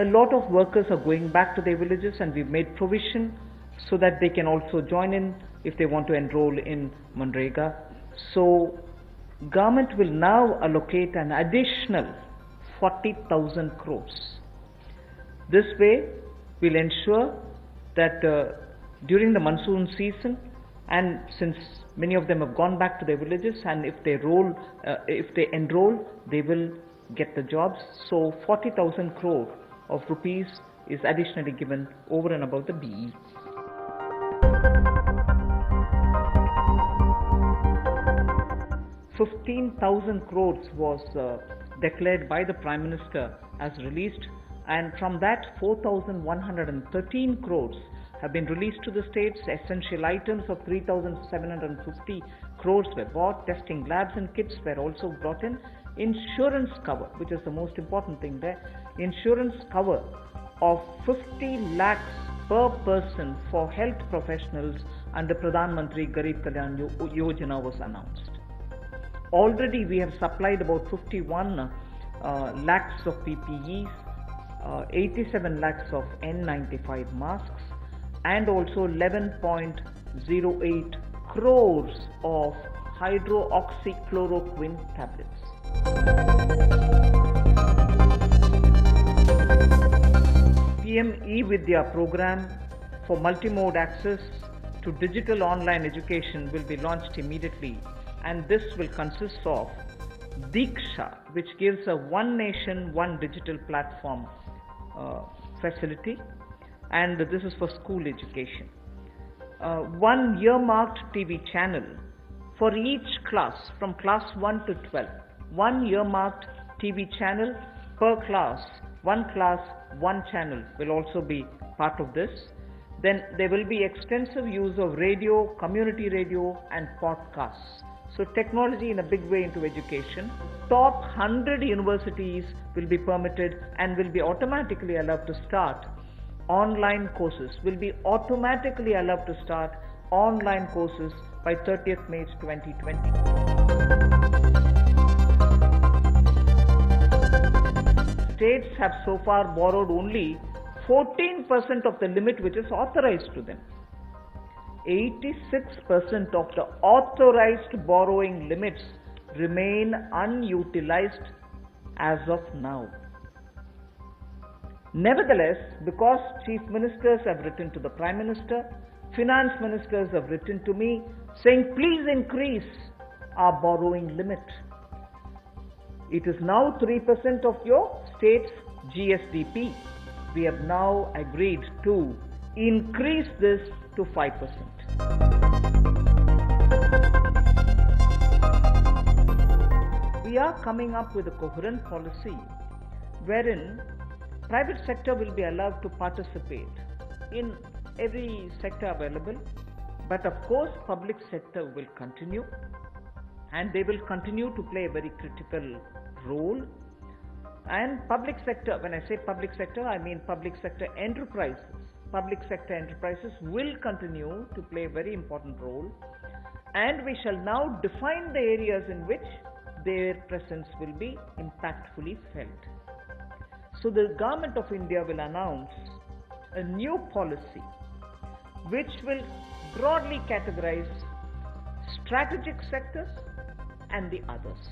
a lot of workers are going back to their villages, and we've made provision so that they can also join in if they want to enroll in MGNREGA. So government will now allocate an additional 40,000 crores. This way will ensure that during the monsoon season, and since many of them have gone back to their villages, and if they enroll, they will get the jobs. So 40,000 crore of rupees is additionally given over and above the BE. $15,000 crores was declared by the Prime Minister as released, and from that 4,113 crores have been released to the states. Essential items of 3,750 crores were bought. Testing labs and kits were also brought in. Insurance cover, which is the most important thing there, insurance cover of 50 lakhs per person for health professionals under Pradhan Mantri Garib Kalyan Yojana was announced. Already we have supplied about 51 lakhs of PPEs, 87 lakhs of N95 masks, and also 11.08 crores of hydroxychloroquine tablets. PM E-Vidya program for multimode access to digital online education will be launched immediately, and this will consist of DIKSHA, which gives a one nation, one digital platform facility, and this is for school education. One earmarked TV channel for each class from class 1 to 12. One earmarked TV channel per class, one class, one channel will also be part of this. Then there will be extensive use of radio, community radio, and podcasts. So technology in a big way into education. Top 100 universities will be permitted and will be automatically allowed to start online courses, by 30th May 2020. States have so far borrowed only 14% of the limit which is authorized to them. 86% of the authorized borrowing limits remain unutilized as of now. Nevertheless, because chief ministers have written to the Prime Minister, finance ministers have written to me saying, please increase our borrowing limit. It is now 3% of your state's GSDP. We have now agreed to increase this to 5%. We are coming up with a coherent policy wherein private sector will be allowed to participate in every sector available, but of course public sector will continue, and they will continue to play a very critical role. And public sector, when I say public sector, I mean public sector enterprises. Public sector enterprises will continue to play a very important role, and we shall now define the areas in which their presence will be impactfully felt. So the Government of India will announce a new policy which will broadly categorize strategic sectors and the others.